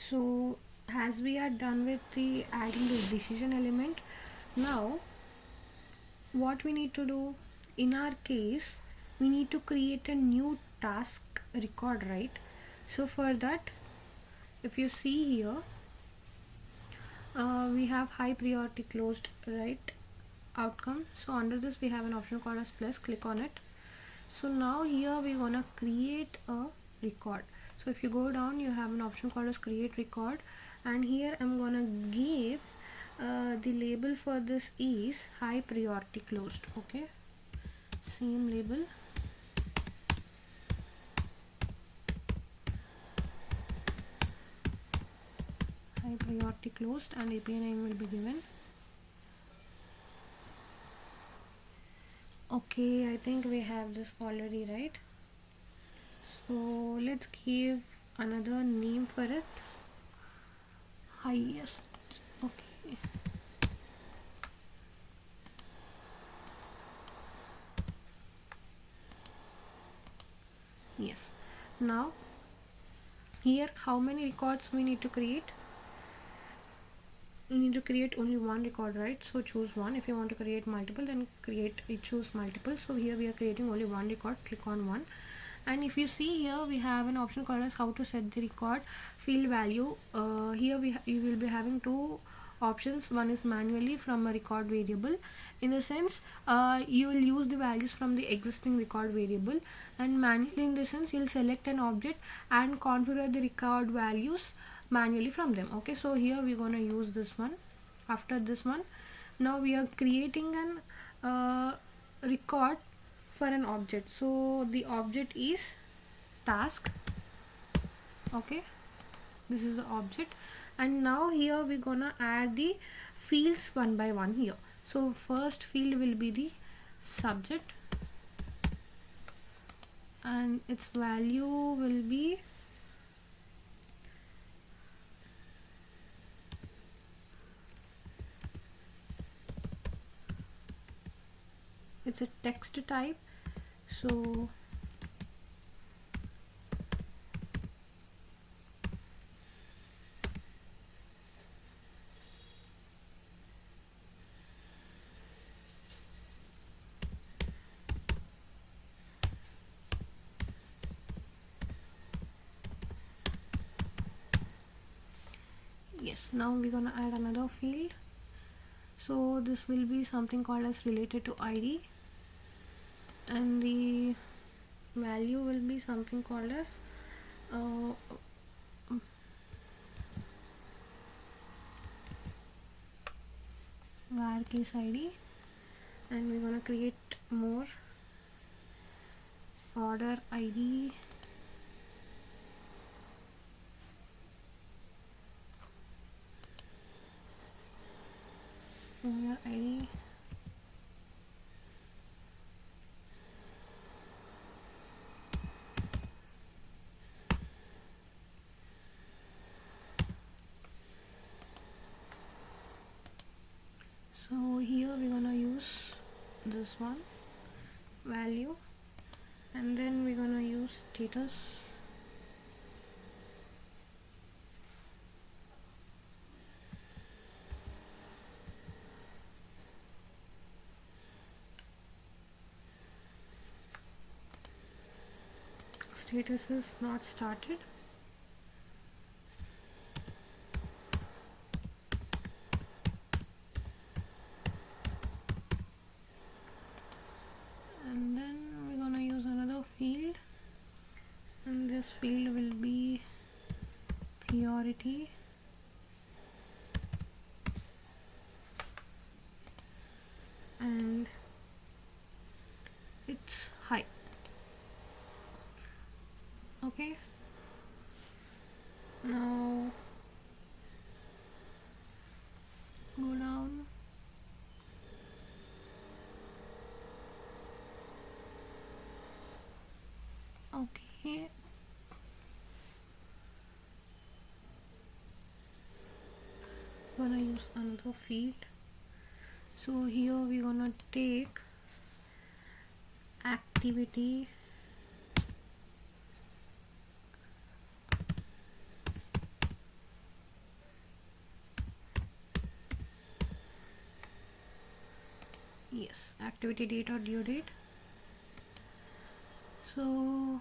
So as we are done with the adding the decision element, now what we need to do in our case, we need to create a new task record, right? So for that, if you see here, we have high priority closed, right, outcome. So under this we have an option called as plus. Click on it. So now here we're gonna create a record. So if you go down, you have an option called as create record, and here I'm gonna give the label for this is high priority closed. Okay, same label. High priority closed, and API name will be given. Okay, I think we have this already, right? So let's give another name for it. Highest. Okay. Yes. Now here, how many records we need to create? We need to create only one record, right? So choose one. If you want to create multiple, then choose multiple. So here we are creating only one record. Click on one, and if you see here, we have an option called as how to set the record field value. Here you will be having two options. One is manually from a record variable, in the sense you will use the values from the existing record variable, and manually in the sense you'll select an object and configure the record values manually from them. Okay, so here we're gonna use this one. After this one, now we are creating an record for an object. So the object is task. Okay, this is the object, and now here we're gonna add the fields one by one here. So first field will be the subject, and its value will be it's a text type. So yes, now we're gonna add another field. So this will be something called as related to ID, and the value will be something called as var case ID, and we're gonna create more order ID, order ID, so here we're gonna use this one value, and then we're gonna use status. Status is not started. And then we're gonna use another field, and this field will be priority, and it's high. Okay, now go down. Okay, gonna use another field. So here we're gonna take activity, yes, activity date or due date. So